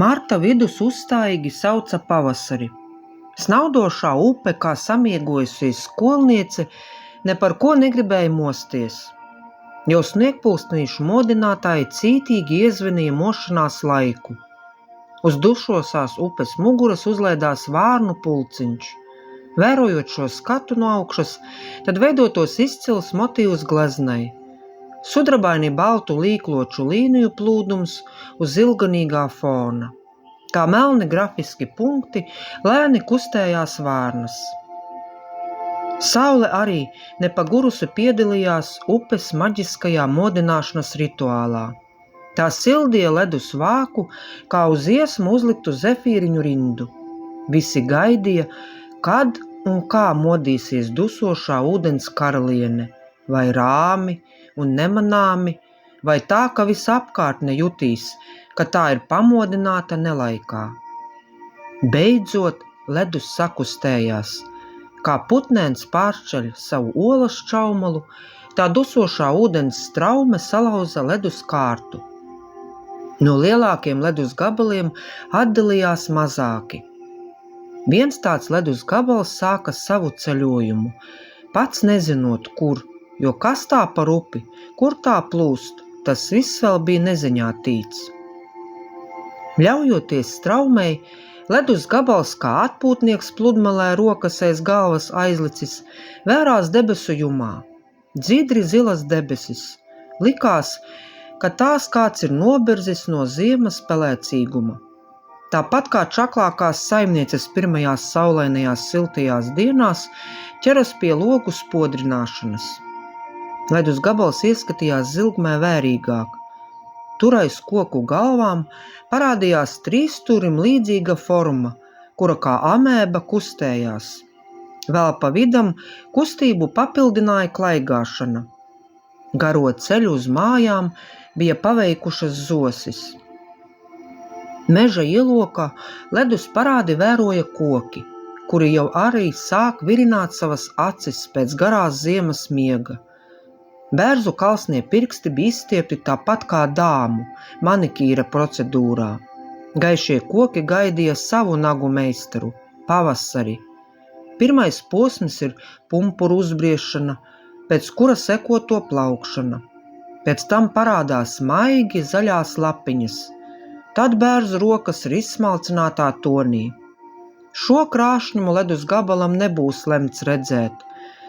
Marta vidus uzstājīgi sauca pavasari. Snaudošā upe, kā samiegojusies skolniece, ne par ko negribēja mosties. Jau sniegpulkstenīšu modinātāji cītīgi iezvanīja mošanās laiku. Uz dušosās upes muguras uzlēdās vārnu pulciņš. Vērojot šo skatu no augšas, tad veidotos izcils motīvs gleznai. Sudrabaini baltu līkloču līniju plūdums uz ilganīgā fona. Kā melni grafiski punkti, lēni kustējās vārnas. Saule arī nepagurusi piedalījās upes maģiskajā modināšanas rituālā. Tā sildīja ledus vāku, kā uz iesmu uzliktu zefīriņu rindu. Visi gaidīja, kad un kā modīsies dusošā ūdens karaliene, vai rāmi un nemanāmi, vai tā, ka visapkārtne jutīs, ka tā ir pamodināta nelaikā. Beidzot, ledus sakustējās. Kā putnēns pāršķeļ savu olas čaumalu, tā dusošā ūdens straume salauza ledus kārtu. No lielākiem ledus gabaliem atdalījās mazāki. Viens tāds ledus gabals sāka savu ceļojumu, pats nezinot, kur, jo kas tā par upi, kur tā plūst, tas viss vēl bija neziņā tīts. Ļaujoties straumei, ledus gabals kā atpūtnieks pludmalē rokas aiz galvas aizlicis, vērās debesu jumā. Dzidri zilas debesis. Likās, ka tās kāds ir nobirzis no ziemas pelēcīguma. Tāpat kā čaklākās saimnieces pirmajās saulainajās siltajās dienās ķeras pie logu spodrināšanas. Ledus gabals ieskatījās zilgmē vērīgāk. Tur aiz koku galvām parādījās trīsstūrim līdzīga forma, kura kā amēba kustējās. Vēl pa vidam kustību papildināja klaigāšana. Garo ceļu uz mājām bija paveikušas zosis. Meža ielokā ledus parādi vēroja koki, kuri jau arī sāk virināt savas acis pēc garās ziemas miega. Bērzu kalsnie pirksti bija izstiepti tāpat kā dāmu manikīra procedūrā. Gaišie koki gaidīja savu nagu meistaru – pavasari. Pirmais posms ir pumpuru uzbriešana, pēc kura seko to plaukšana. Pēc tam parādās maigi zaļās lapiņas. Tad bērzu rokas ir izsmalcinātā tonī. Šo krāšņumu ledus gabalam nebūs lemts redzēt.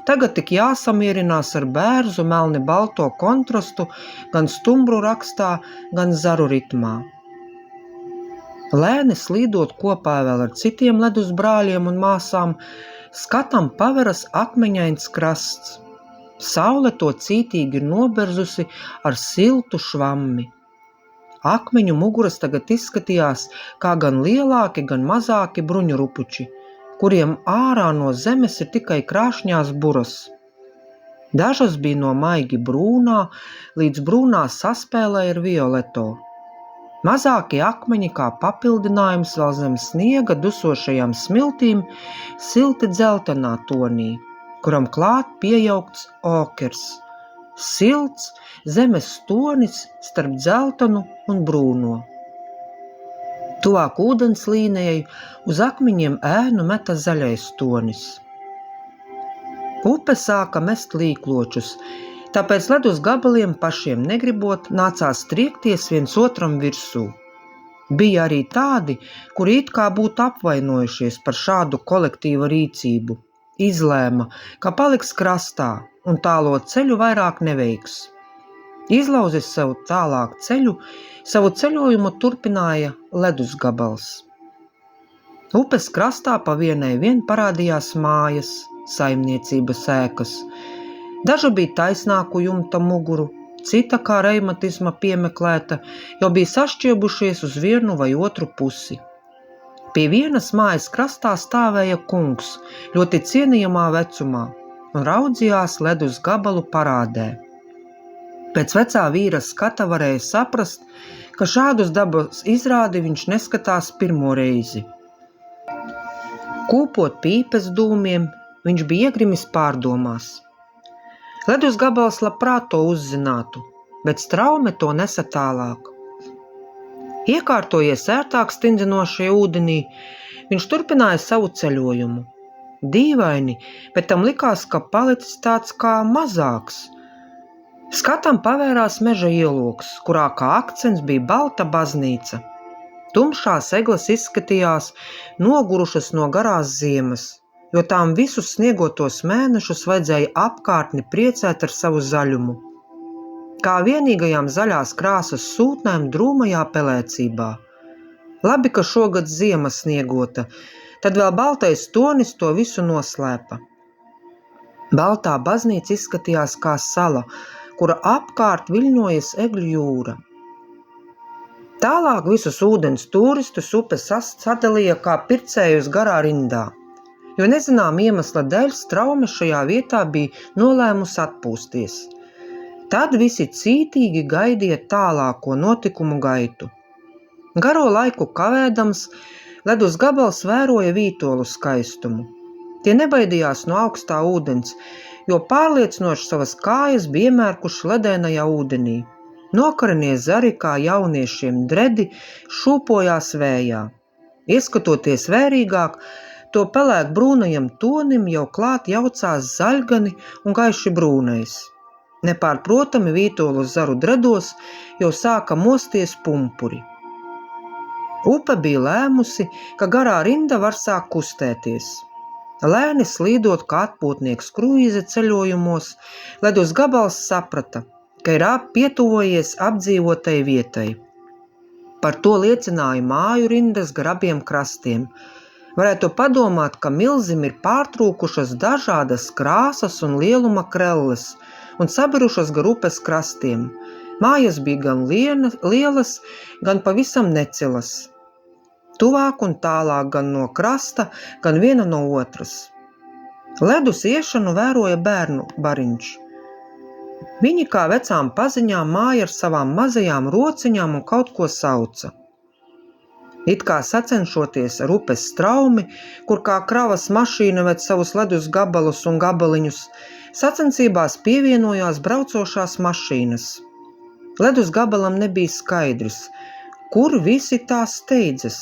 Tagad tik jāsamierinās ar bērzu melni balto kontrastu gan stumbru rakstā, gan zaru ritmā. Lēni slīdot kopā vēl ar citiem ledus brāļiem un māsām, skatam paveras akmeņains krasts. Saule to cītīgi ir noberzusi ar siltu švammi. Akmeņu muguras tagad izskatījās kā gan lielāki, gan mazāki bruņurupuči, kuriem ārā no zemes ir tikai krāšņās buras. Dažas bija no maigi brūnā, līdz brūnā saspēlē ar violeto. Mazākie akmeņi kā papildinājums vēl zem sniega dusošajām smiltīm silti dzeltenā tonī, kuram klāt piejaukts okers, silts zemes tonis starp dzeltenu un brūno. Tuvāk ūdens līnijai uz akmeņiem ēnu meta zaļais tonis. Upe sāka mest līkločus, tāpēc ledus gabaliem pašiem negribot nācās triekties viens otram virsū. Bija arī tādi, kuri it kā būtu apvainojušies par šādu kolektīvu rīcību. Izlēma, ka paliks krastā un tālo ceļu vairāk neveiks. Izlauzis savu tālāk ceļu, savu ceļojumu turpināja ledus gabals. Upes krastā pa vienai vien parādījās mājas, saimniecības ēkas. Daža bija taisnāku jumta muguru, cita kā reimatisma piemeklēta, jau bija sašķiebušies uz vienu vai otru pusi. Pie vienas mājas krastā stāvēja kungs, ļoti cienījamā vecumā, un raudzījās ledus gabalu parādē. Pēc vecā vīra skata varēja saprast, ka šādus dabas izrādi viņš neskatās pirmo reizi. Kūpot pīpes dūmiem, viņš bija iegrimis pārdomās. Ledus gabals labprāt to uzzinātu, bet straume to nesa tālāk. Iekārtojies ērtāk stindzinošajā ūdenī, viņš turpināja savu ceļojumu. Dīvaini, bet tam likās, ka palicis tāds kā mazāks. Skatam pavērās meža ieloks, kurā kā akcents bija balta baznīca. Tumšās egles izskatījās nogurušas no garās ziemas, jo tām visus sniegotos mēnešus vajadzēja apkārtni priecēt ar savu zaļumu. Kā vienīgajām zaļās krāsas sūtnēm drūmajā pelēcībā. Labi, ka šogad ziema sniegota, tad vēl baltais tonis to visu noslēpa. Baltā baznīca izskatījās kā sala, kura apkārt viļņojas egļu jūra. Tālāk visus ūdens turistus upes sadalīja kā pircējus garā rindā, jo nezinām iemesla dēļ straume šajā vietā bija nolēmusi atpūsties. Tad visi cītīgi gaidīja tālāko notikumu gaitu. Garo laiku kavēdams, ledus gabals vēroja vītolu skaistumu. Tie nebaidījās no augstā ūdens, jo pārliecinoši savas kājas bija iemērkuši ledēnajā ūdenī. Nokarenie zari kā jauniešiem dredi šūpojās vējā. Ieskatoties vērīgāk, to pelēk brūnajam tonim jau klāt jaucās zaļgani un gaiši brūnais. Nepārprotami vītolu zaru dredos jau sāka mosties pumpuri. Upe bija lēmusi, ka garā rinda var sākt kustēties. Lēni slīdot kā atpūtnieks kruīze ceļojumos, ledus gabals saprata, ka ir pietuvojies apdzīvotai vietai. Par to liecināja māju rindas gar abiem krastiem. Varētu padomāt, ka milzim ir pārtrūkušas dažādas krāsas un lieluma krelles un sabirušas gar upes krastiem. Mājas bija gan lielas, gan pavisam necilas. Tuvāk un tālāk gan no krasta, gan viena no otras. Ledus iešanu vēroja bērnu bariņš. Viņi kā vecām paziņām māja ar savām mazajām rociņām un kaut ko sauca. It kā sacenšoties ar upes straumi, kur kā kravas mašīna ved savus ledus gabalus un gabaliņus, sacensībās pievienojās braucošās mašīnas. Ledus gabalam nebija skaidrs, kur visi tā steidzas,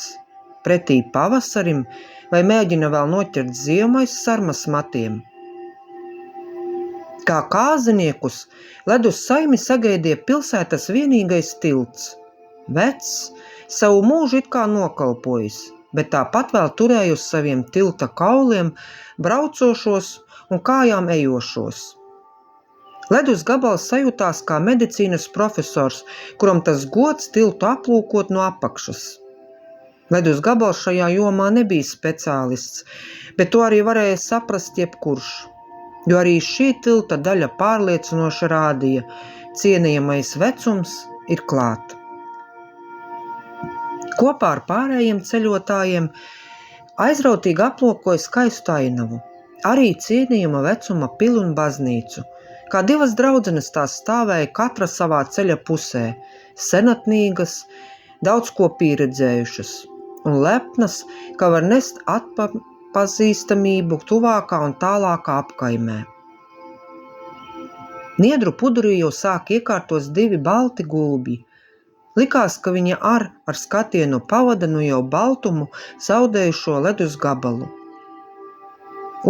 pretī pavasarim vai mēģina vēl noķert ziemu aiz sarmas matiem. Kā kāziniekus ledus saimi sagaidīja pilsētas vienīgais tilts. Vecs, savu mūžu it kā nokalpojis, bet tāpat vēl turēja uz saviem tilta kauliem braucošos un kājām ejošos. Ledus gabals sajūtās kā medicīnas profesors, kuram tas gods tiltu aplūkot no apakšas. Ledus gabals šajā jomā nebija speciālists, bet to arī varēja saprast jebkurš, jo arī šī tilta daļa pārliecinoši rādīja, cienījamais vecums ir klāt. Kopā ar pārējiem ceļotājiem aizrautīgi aplūkoja skaistu ainavu, arī cienījama vecuma pili un baznīcu. Kā divas draudzenes tās stāvēja katra savā ceļa pusē, senatnīgas, daudz ko pieredzējušas un lepnas, ka var nest atpazīstamību tuvākā un tālākā apkaimē. Niedru pudurī jau sāk iekārtos divi balti gulbi. Likās, ka viņa ar skatienu pavada nu jau baltumu zaudējušo ledus gabalu.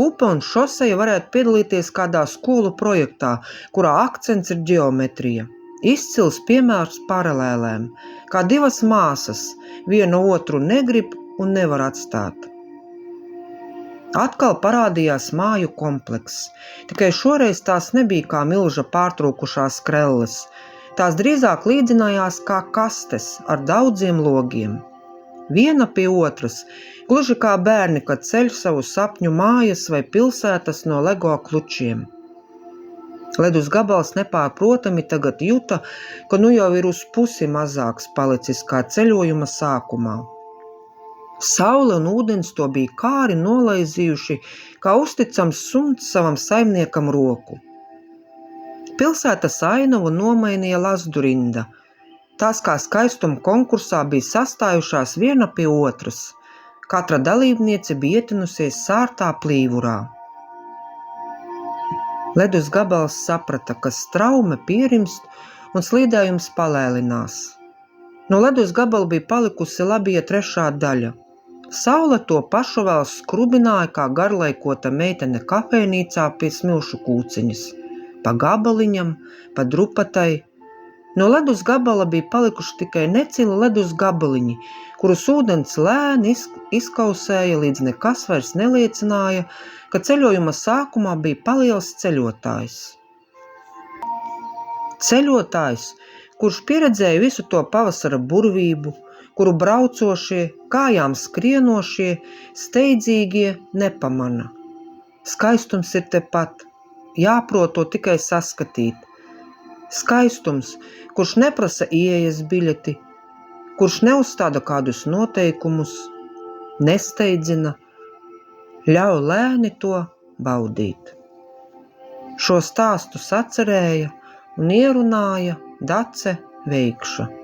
Upe un šoseja varētu piedalīties kādā skolu projektā, kurā akcents ir ģeometrija. Izcils piemērs paralēlēm, kā divas māsas, viena otru negrib un nevar atstāt. Atkal parādījās māju komplekss, tikai šoreiz tās nebija kā milža pārtrūkušās krelles. Tās drīzāk līdzinājās kā kastes ar daudziem logiem. Viena pie otras, gluži kā bērni, kad ceļ savu sapņu mājas vai pilsētas no Lego klučiem. Ledus gabals nepārprotami tagad juta, ka nu jau ir uz pusi mazāks palicis kā ceļojuma sākumā. Saule un ūdens to bija kāri nolaizījuši, kā uzticams suns savam saimniekam roku. Pilsētas ainavu nomainīja lazdu rinda. Tās kā skaistuma konkursā bija sastājušās viena pie otras. Katra dalībniece bija ietinusies sārtā plīvurā. Ledus gabals saprata, ka straume pierimst un slīdējums palēlinās. No ledus gabala bija palikusi labie 3. daļa. Saule to pašu vēl skrubināja kā garlaikota meitene kafejnīcā pie smilšu kūciņas. Pa gabaliņam, pa drupatai. No ledus gabala bija palikuši tikai necili ledus gabaliņi, kurus ūdens lēni izkausēja, līdz nekas vairs neliecināja, ka ceļojuma sākumā bija paliels ceļotājs. Ceļotājs, kurš pieredzēja visu to pavasara burvību, kuru braucošie, kājām skrienošie, steidzīgie nepamana. Skaistums ir tepat, jāprot to tikai saskatīt. Skaistums, kurš neprasa ieejas biļeti, kurš neuzstāda kādus noteikumus, nesteidzina, ļauj lēni to baudīt. Šo stāstu sacerēja un ierunāja Dace Veikša.